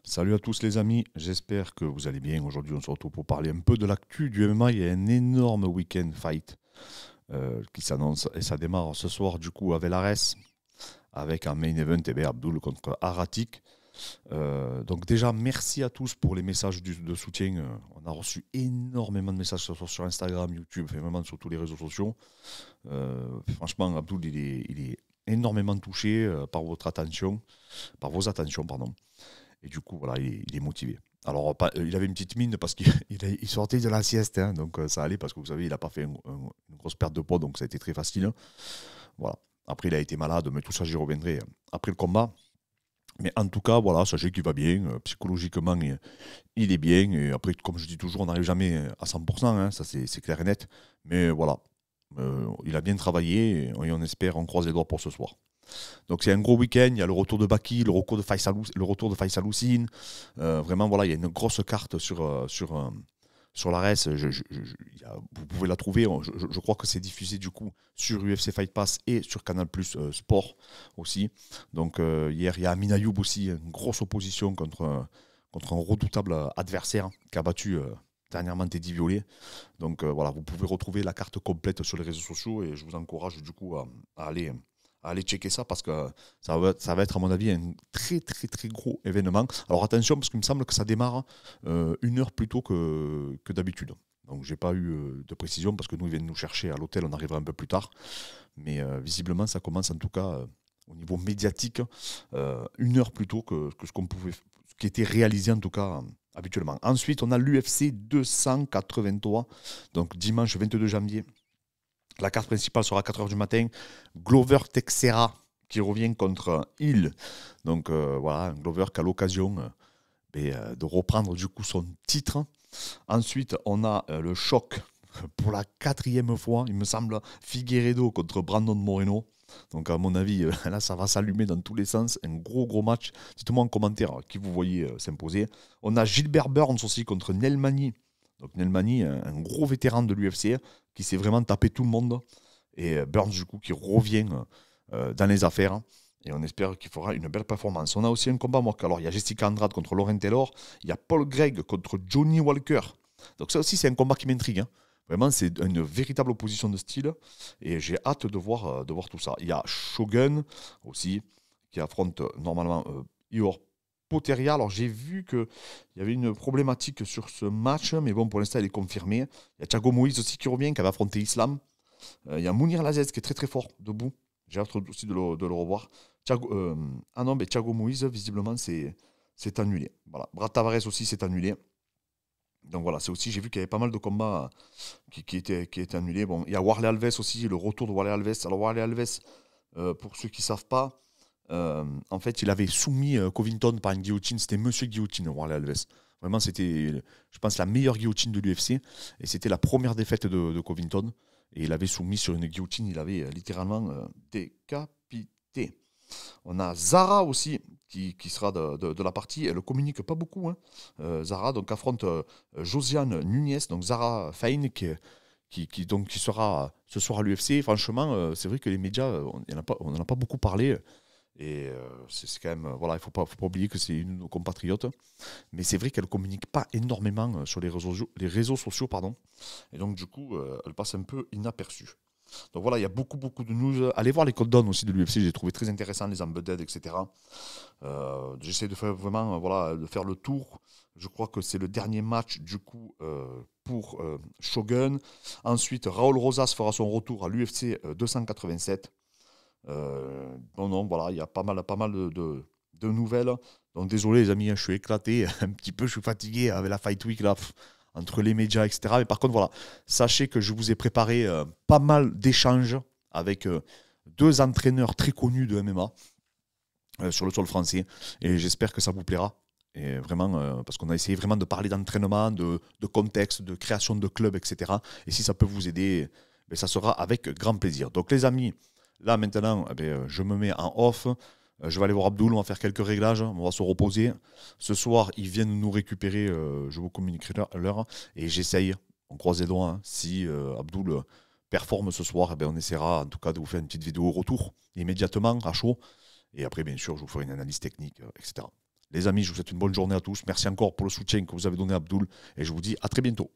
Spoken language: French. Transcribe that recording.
Salut à tous les amis, j'espère que vous allez bien. Aujourd'hui, on se retrouve pour parler un peu de l'actu du MMA. Il y a un énorme week-end fight qui s'annonce et ça démarre ce soir du coup avec l'Ares, avec un main event Abdul contre Aratik. Donc déjà, merci à tous pour les messages de soutien. On a reçu énormément de messages ce soir sur Instagram, YouTube, et vraiment sur tous les réseaux sociaux. Franchement, Abdul, il est énormément touché par votre attention, par vos attentions, pardon. Et du coup, voilà, il est motivé. Alors, il avait une petite mine parce qu'il il sortait de la sieste, hein, donc ça allait parce que vous savez, il n'a pas fait une grosse perte de poids, donc ça a été très facile. Voilà. Après, il a été malade, mais tout ça, j'y reviendrai après le combat. Mais en tout cas, voilà, sachez qu'il va bien. Psychologiquement, il est bien. Et après, comme je dis toujours, on n'arrive jamais à 100%, hein, ça c'est clair et net. Mais voilà, il a bien travaillé et on espère, on croise les doigts pour ce soir. Donc c'est un gros week-end, il y a le retour de Baki, le retour de Faisal Houssine. Vraiment, voilà, il y a une grosse carte sur la RES. Vous pouvez la trouver. Je crois que c'est diffusé du coup sur UFC Fight Pass et sur Canal Plus Sport aussi. Donc hier, il y a Amin Ayoub aussi, une grosse opposition contre un redoutable adversaire qui a battu dernièrement Teddy Violet. Donc voilà, vous pouvez retrouver la carte complète sur les réseaux sociaux et je vous encourage du coup à aller checker ça parce que ça va être à mon avis un très très très gros événement. Alors attention parce qu'il me semble que ça démarre une heure plus tôt que d'habitude. Donc j'ai pas eu de précision parce que nous ils viennent nous chercher à l'hôtel, on arrivera un peu plus tard. Mais visiblement ça commence en tout cas au niveau médiatique une heure plus tôt que ce qui était réalisé en tout cas habituellement. Ensuite on a l'UFC 283, donc dimanche 22 janvier. La carte principale sera à 4h du matin. Glover Teixeira qui revient contre Hill. Donc voilà, un Glover qui a l'occasion de reprendre du coup son titre. Ensuite, on a le choc pour la 4e fois, il me semble, Figueiredo contre Brandon Moreno. Donc à mon avis, là ça va s'allumer dans tous les sens. Un gros match. Dites-moi en commentaire qui vous voyez s'imposer. On a Gilbert Burns aussi contre Nelmani. Donc Nelmani, un gros vétéran de l'UFC qui s'est vraiment tapé tout le monde. Et Burns, du coup, qui revient dans les affaires. Et on espère qu'il fera une belle performance. On a aussi un combat mock. Alors, il y a Jessica Andrade contre Lauren Taylor. Il y a Paul Gregg contre Johnny Walker. Donc ça aussi, c'est un combat qui m'intrigue, hein. Vraiment, c'est une véritable opposition de style. Et j'ai hâte de voir tout ça. Il y a Shogun aussi, qui affronte normalement Ior Poteria. Alors, j'ai vu qu'il y avait une problématique sur ce match, mais bon, pour l'instant, elle est confirmée. Il y a Thiago Moïse aussi qui revient, qui va affronter Islam. Il y a Mounir Lazez qui est très très fort debout. J'ai hâte aussi de le revoir. Ah non, mais Thiago Moïse, visiblement, c'est annulé. Voilà. Brad Tavares aussi, c'est annulé. Donc voilà, c'est aussi, j'ai vu qu'il y avait pas mal de combats qui étaient annulés. Bon, il y a Warley Alves aussi, le retour de Warley Alves. Alors Warley Alves, pour ceux qui ne savent pas, en fait, il avait soumis Covington par une guillotine. C'était Monsieur Guillotine, Warley Alves. Vraiment, c'était, je pense, la meilleure guillotine de l'UFC. Et c'était la première défaite de Covington. Et il avait soumis sur une guillotine. Il avait littéralement décapité. On a Zara aussi, qui sera de la partie. Elle ne communique pas beaucoup, hein. Zara donc, affronte Josiane Nunez. Donc Zara Fain, qui sera ce soir à l'UFC. Franchement, c'est vrai que les médias, on n'en a pas beaucoup parlé. Et c'est quand même, voilà, il ne faut pas oublier que c'est une de nos compatriotes. Mais c'est vrai qu'elle ne communique pas énormément sur les réseaux sociaux. Pardon. Et donc, du coup, elle passe un peu inaperçue. Donc voilà, il y a beaucoup de news. Allez voir les codes down aussi de l'UFC, j'ai trouvé très intéressant, les embedded, etc. J'essaie de faire vraiment, voilà, de faire le tour. Je crois que c'est le dernier match, du coup, pour Shogun. Ensuite, Raul Rosas fera son retour à l'UFC 287. Non, voilà, il y a pas mal de nouvelles. Donc désolé les amis, hein, je suis éclaté un petit peu, je suis fatigué avec la Fight Week là, entre les médias, etc. Mais par contre, voilà, sachez que je vous ai préparé pas mal d'échanges avec deux entraîneurs très connus de MMA sur le sol français. Et j'espère que ça vous plaira. Et vraiment, parce qu'on a essayé vraiment de parler d'entraînement, de contexte, de création de club, etc. Et si ça peut vous aider, ben, ça sera avec grand plaisir. Donc les amis, là maintenant, je me mets en off. Je vais aller voir Abdul, on va faire quelques réglages, on va se reposer. Ce soir, ils viennent nous récupérer, je vous communiquerai l'heure. Et j'essaye, on croise les doigts, hein, si Abdul performe ce soir, on essaiera en tout cas de vous faire une petite vidéo au retour, immédiatement, à chaud. Et après, bien sûr, je vous ferai une analyse technique, etc. Les amis, je vous souhaite une bonne journée à tous. Merci encore pour le soutien que vous avez donné à Abdoul et je vous dis à très bientôt.